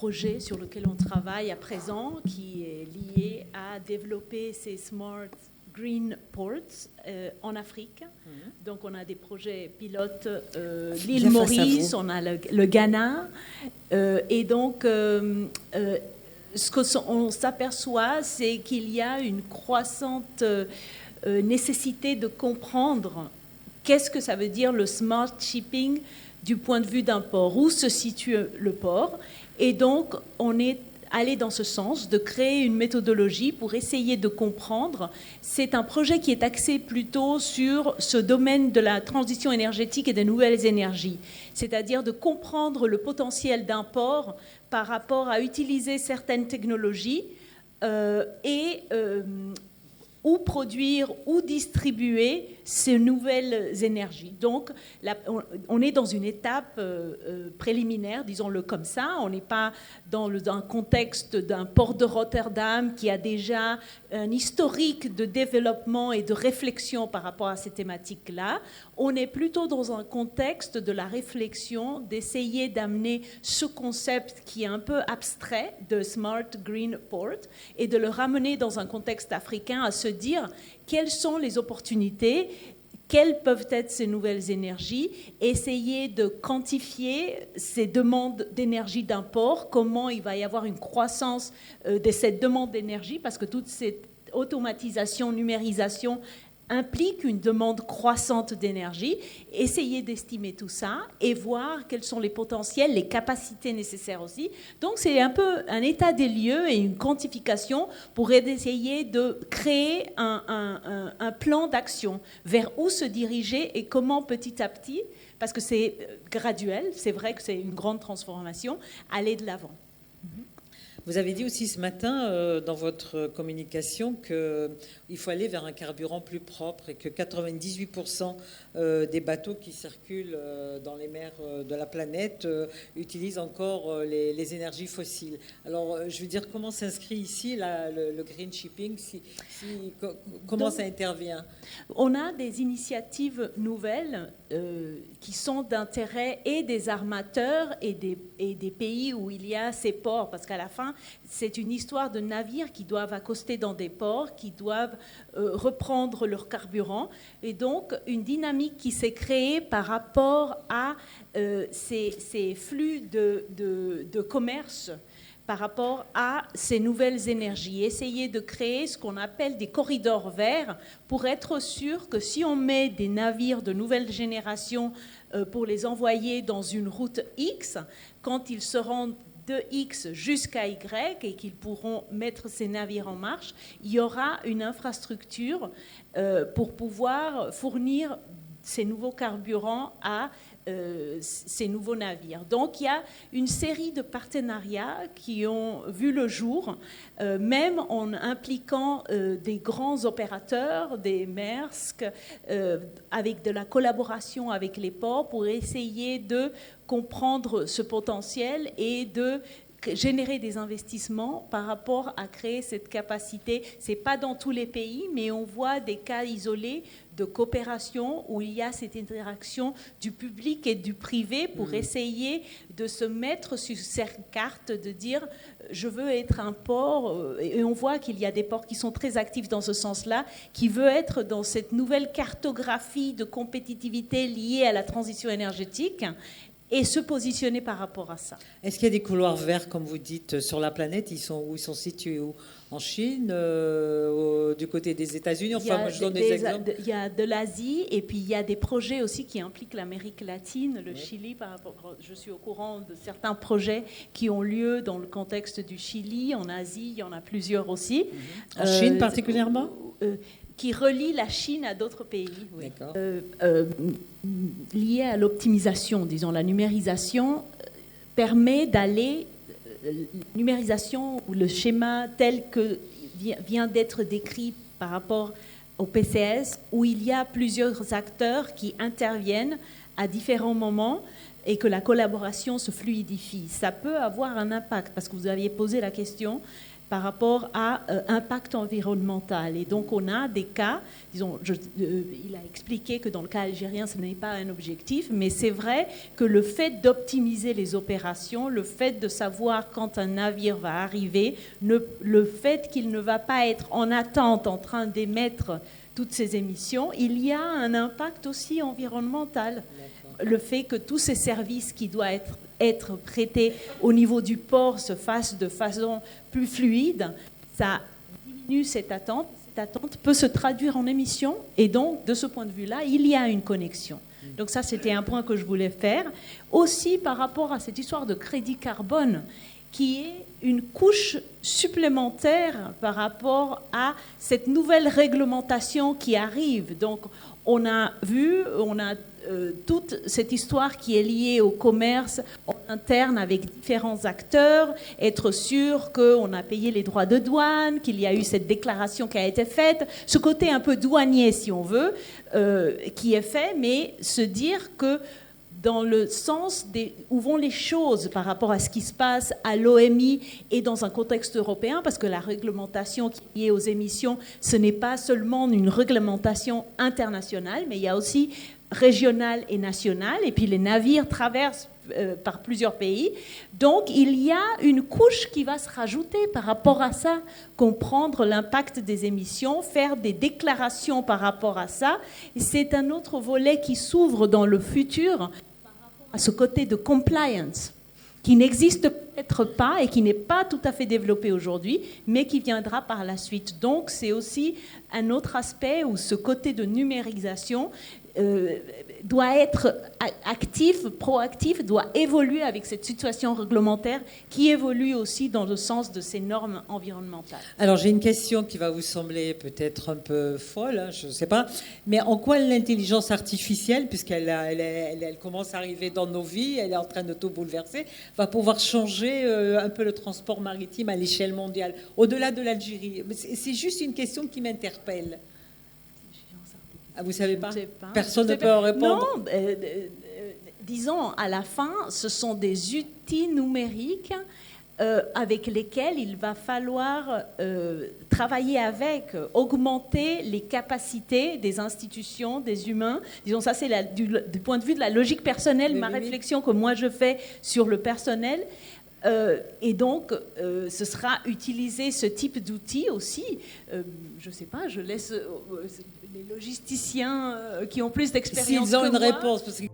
projet sur lequel on travaille à présent qui est lié à développer ces Smart Green Ports en Afrique. Donc on a des projets pilotes, l'île Maurice, on a le Ghana. Et donc ce qu'on s'aperçoit, c'est qu'il y a une croissante nécessité de comprendre qu'est-ce que ça veut dire le smart shipping du point de vue d'un port, où se situe le port. Et donc, on est allé dans ce sens, de créer une méthodologie pour essayer de comprendre. C'est un projet qui est axé plutôt sur ce domaine de la transition énergétique et des nouvelles énergies, c'est-à-dire de comprendre le potentiel d'un port par rapport à utiliser certaines technologies ou produire ou distribuer ces nouvelles énergies. Donc, on est dans une étape préliminaire, disons-le comme ça. On n'est pas dans un contexte d'un port de Rotterdam qui a déjà un historique de développement et de réflexion par rapport à ces thématiques-là. On est plutôt dans un contexte de la réflexion, d'essayer d'amener ce concept qui est un peu abstrait de Smart Green Port et de le ramener dans un contexte africain à se dire quelles sont les opportunités, quelles peuvent être ces nouvelles énergies, essayer de quantifier ces demandes d'énergie d'un port, comment il va y avoir une croissance de cette demande d'énergie, parce que toute cette automatisation, numérisation implique une demande croissante d'énergie, essayer d'estimer tout ça et voir quels sont les potentiels, les capacités nécessaires aussi. Donc c'est un peu un état des lieux et une quantification pour essayer de créer un plan d'action vers où se diriger et comment petit à petit, parce que c'est graduel, c'est vrai que c'est une grande transformation, aller de l'avant. Vous avez dit aussi ce matin dans votre communication qu'il faut aller vers un carburant plus propre et que 98% des bateaux qui circulent dans les mers de la planète utilisent encore les énergies fossiles. Alors, je veux dire, comment s'inscrit ici le green shipping, comment ça intervient? On a des initiatives nouvelles qui sont d'intérêt et des armateurs et des pays où il y a ces ports, parce qu'à la fin, c'est une histoire de navires qui doivent accoster dans des ports, qui doivent reprendre leur carburant. Et donc, une dynamique qui s'est créée par rapport à ces flux de commerce, par rapport à ces nouvelles énergies. Essayer de créer ce qu'on appelle des corridors verts pour être sûr que si on met des navires de nouvelle génération pour les envoyer dans une route X, quand ils se rendent de X jusqu'à Y et qu'ils pourront mettre ces navires en marche, il y aura une infrastructure pour pouvoir fournir ces nouveaux carburants à ces nouveaux navires. Donc il y a une série de partenariats qui ont vu le jour, même en impliquant des grands opérateurs, des Maersk, avec de la collaboration avec les ports pour essayer de comprendre ce potentiel et de générer des investissements par rapport à créer cette capacité. Ce n'est pas dans tous les pays, mais on voit des cas isolés de coopération où il y a cette interaction du public et du privé pour essayer de se mettre sur cette carte, de dire je veux être un port, et on voit qu'il y a des ports qui sont très actifs dans ce sens-là, qui veut être dans cette nouvelle cartographie de compétitivité liée à la transition énergétique et se positionner par rapport à ça. Est-ce qu'il y a des couloirs verts, comme vous dites, sur la planète? Ils sont situés où? En Chine, du côté des États-Unis? Enfin, moi, je donne des exemples. Il y a de l'Asie, et puis il y a des projets aussi qui impliquent l'Amérique latine, le Chili. Je suis au courant de certains projets qui ont lieu dans le contexte du Chili. En Asie, il y en a plusieurs aussi. En Chine particulièrement? Qui relie la Chine à d'autres pays. Oui. D'accord. Lié à l'optimisation, disons, la numérisation permet d'aller, numérisation ou le schéma tel que vient d'être décrit par rapport au PCS, où il y a plusieurs acteurs qui interviennent à différents moments et que la collaboration se fluidifie. Ça peut avoir un impact, parce que vous aviez posé la question, par rapport à impact environnemental. Et donc on a des cas, disons, il a expliqué que dans le cas algérien, ce n'est pas un objectif, mais c'est vrai que le fait d'optimiser les opérations, le fait de savoir quand un navire va arriver, le fait qu'il ne va pas être en attente en train d'émettre toutes ces émissions, il y a un impact aussi environnemental. Le fait que tous ces services qui doivent être prêtés au niveau du port se fassent de façon plus fluide, ça diminue cette attente. Cette attente peut se traduire en émissions et donc, de ce point de vue-là, il y a une connexion. Donc ça, c'était un point que je voulais faire. Aussi, par rapport à cette histoire de crédit carbone, qui est une couche supplémentaire par rapport à cette nouvelle réglementation qui arrive. Donc, on a vu, toute cette histoire qui est liée au commerce en interne avec différents acteurs, être sûr qu'on a payé les droits de douane, qu'il y a eu cette déclaration qui a été faite, ce côté un peu douanier, si on veut, qui est fait, mais se dire que dans le sens où vont les choses par rapport à ce qui se passe à l'OMI et dans un contexte européen, parce que la réglementation qui est liée aux émissions, ce n'est pas seulement une réglementation internationale, mais il y a aussi régionale et nationale, et puis les navires traversent par plusieurs pays. Donc, il y a une couche qui va se rajouter par rapport à ça, comprendre l'impact des émissions, faire des déclarations par rapport à ça. Et c'est un autre volet qui s'ouvre dans le futur par rapport à ce côté de compliance qui n'existe peut-être pas et qui n'est pas tout à fait développé aujourd'hui, mais qui viendra par la suite. Donc, c'est aussi un autre aspect où ce côté de numérisation doit être actif, proactif, doit évoluer avec cette situation réglementaire qui évolue aussi dans le sens de ces normes environnementales. Alors j'ai une question qui va vous sembler peut-être un peu folle, hein, je ne sais pas, mais en quoi l'intelligence artificielle, puisqu'elle elle commence à arriver dans nos vies, elle est en train de tout bouleverser, va pouvoir changer un peu le transport maritime à l'échelle mondiale, au-delà de l'Algérie? C'est juste une question qui m'interpelle. Ah, vous ne savez pas? Personne ne peut en répondre? Non, disons, à la fin, ce sont des outils numériques avec lesquels il va falloir travailler avec, augmenter les capacités des institutions, des humains. Disons, ça c'est du point de vue de la logique personnelle, ma réflexion que moi je fais sur le personnel. Et donc, ce sera utiliser ce type d'outils aussi. Je ne sais pas, je laisse les logisticiens qui ont plus d'expérience s'ils ont que une moi. réponse, parce que